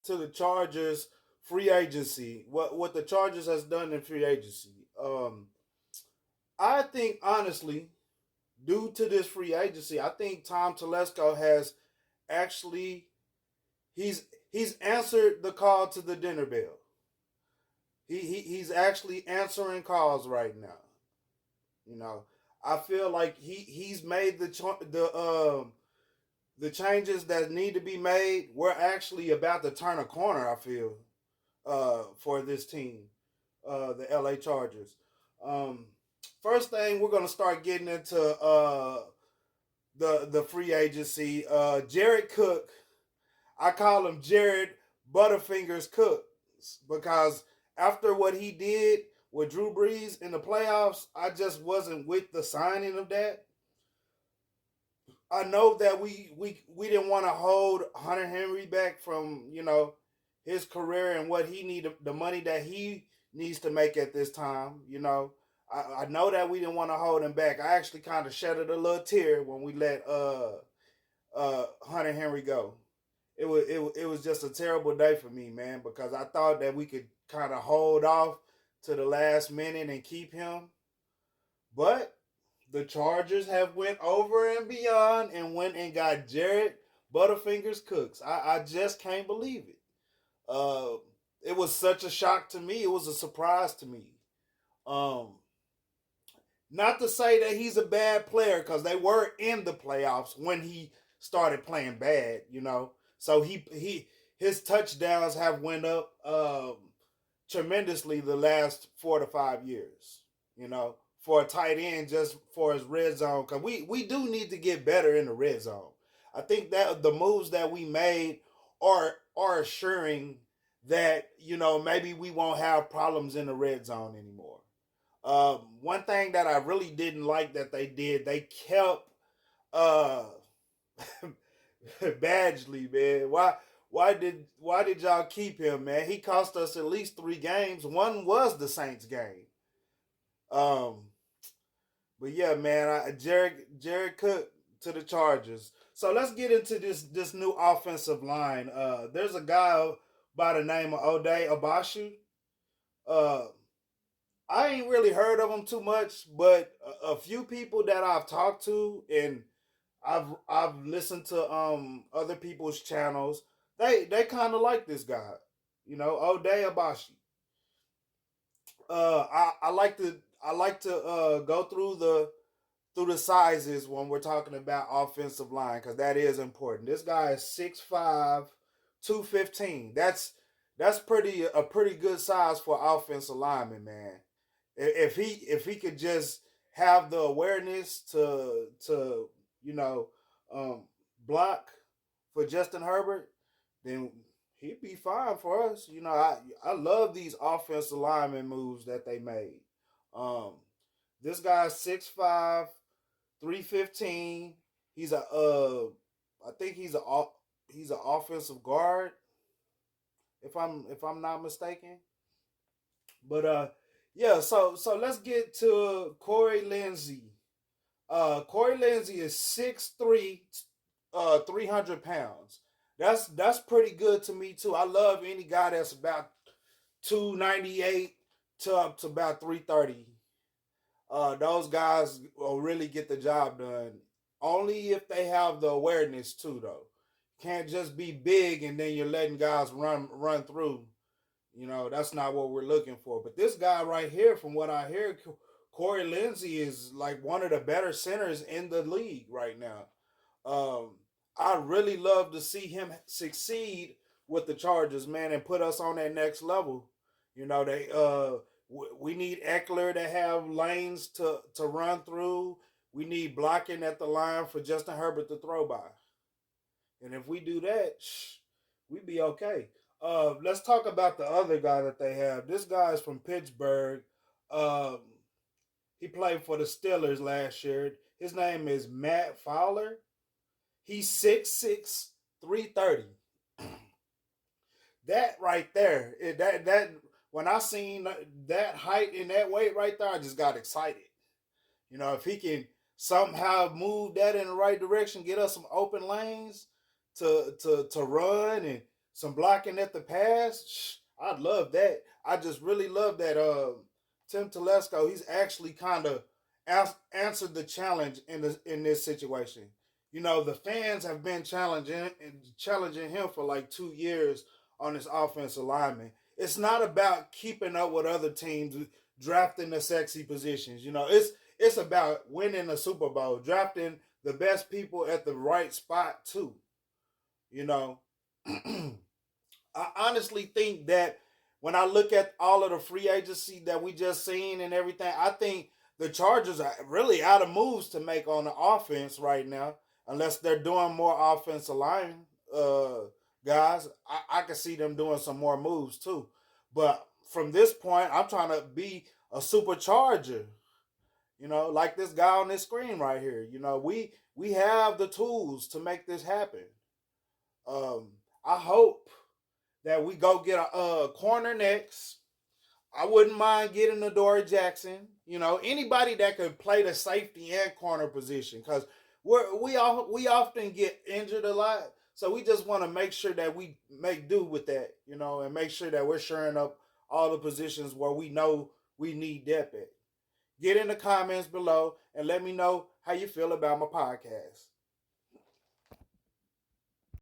to the Chargers free agency, what the Chargers has done in free agency. I think honestly, due to this free agency, I think Tom Telesco has actually he's he's answered the call to the dinner bell. He's actually answering calls right now. You know, I feel like he's made the changes that need to be made. We're actually about to turn a corner. I feel for this team, the LA Chargers. Um, First thing we're gonna start getting into the free agency. Jared Cook, I call him Jared Butterfingers Cook because after what he did with Drew Brees in the playoffs, I just wasn't with the signing of that. I know that we didn't want to hold Hunter Henry back from his career and what he needed, the money that he needs to make at this time. I know that we didn't want to hold him back. I actually kind of shedded a little tear when we let Hunter Henry go. It was just a terrible day for me, man, because I thought that we could kind of hold off to the last minute and keep him, but the Chargers have went over and beyond and went and got Jared Butterfingers Cooks. I just can't believe it. Uh, it was such a shock to me. It was a surprise to me. Um, Not to say that he's a bad player because they were in the playoffs when he started playing bad. So his touchdowns have went up tremendously the last 4 to 5 years. For a tight end, just for his red zone, because we do need to get better in the red zone. I think that the moves that we made are assuring that maybe we won't have problems in the red zone anymore. One thing that I really didn't like that they did, they kept uh Badgley, man. Why did y'all keep him, man? He cost us at least 3 games. One was the Saints game. Um, but yeah, man, Jared Cook to the Chargers. So let's get into this new offensive line. There's a guy by the name of Ode Abashu. Uh, I ain't really heard of him too much, but a few people that I've talked to and I've listened to other people's channels. They kind of like this guy, Ode Abashi. I like to go through the sizes when we're talking about offensive line because that is important. This guy is 6'5", 215. That's pretty good size for offensive lineman, man. If he could just have the awareness to you know um, block for Justin Herbert, then he'd be fine for us. I love these offensive lineman moves that they made. Um, this guy's 6'5", 315. He's I think he's an offensive guard if I'm not mistaken. But yeah, so let's get to Corey Lindsay. Corey Lindsay is 6'3", 300 pounds. That's pretty good to me too. I love any guy that's about 298 to up to about 330. Those guys will really get the job done. Only if they have the awareness too, though. Can't just be big and then you're letting guys run through. That's not what we're looking for. But this guy right here, from what I hear, Corey Lindsay is like one of the better centers in the league right now. Um, I really love to see him succeed with the Chargers, man, and put us on that next level. We need Eckler to have lanes to run through. We need blocking at the line for Justin Herbert to throw by. And if we do that, we be okay. Let's talk about the other guy that they have. This guy is from Pittsburgh. Um, he played for the Steelers last year. His name is Matt Fowler. He's 6'6", 330. That right there, that when I seen that height and that weight right there, I just got excited. If he can somehow move that in the right direction, get us some open lanes to run and some blocking at the pass. I love that. I just really love that. Tim Telesco, he's actually kind of answered the challenge in this situation. You know, the fans have been challenging him for like 2 years on his offensive lineman. It's not about keeping up with other teams drafting the sexy positions. You know, it's about winning a Super Bowl, drafting the best people at the right spot too. You know, I honestly think that when I look at all of the free agency that we just seen and everything, I think the Chargers are really out of moves to make on the offense right now, unless they're doing more offensive line guys. I can see them doing some more moves too. But from this point, I'm trying to be a supercharger. You know, like this guy on this screen right here. You know, we have the tools to make this happen. I hope that we go get a corner next. I wouldn't mind getting Adoree Jackson. You know, anybody that could play the safety and corner position, because we often get injured a lot. So we just want to make sure that we make do with that, you know, and make sure that we're shoring up all the positions where we know we need depth at. Get in the comments below and let me know how you feel about my podcast.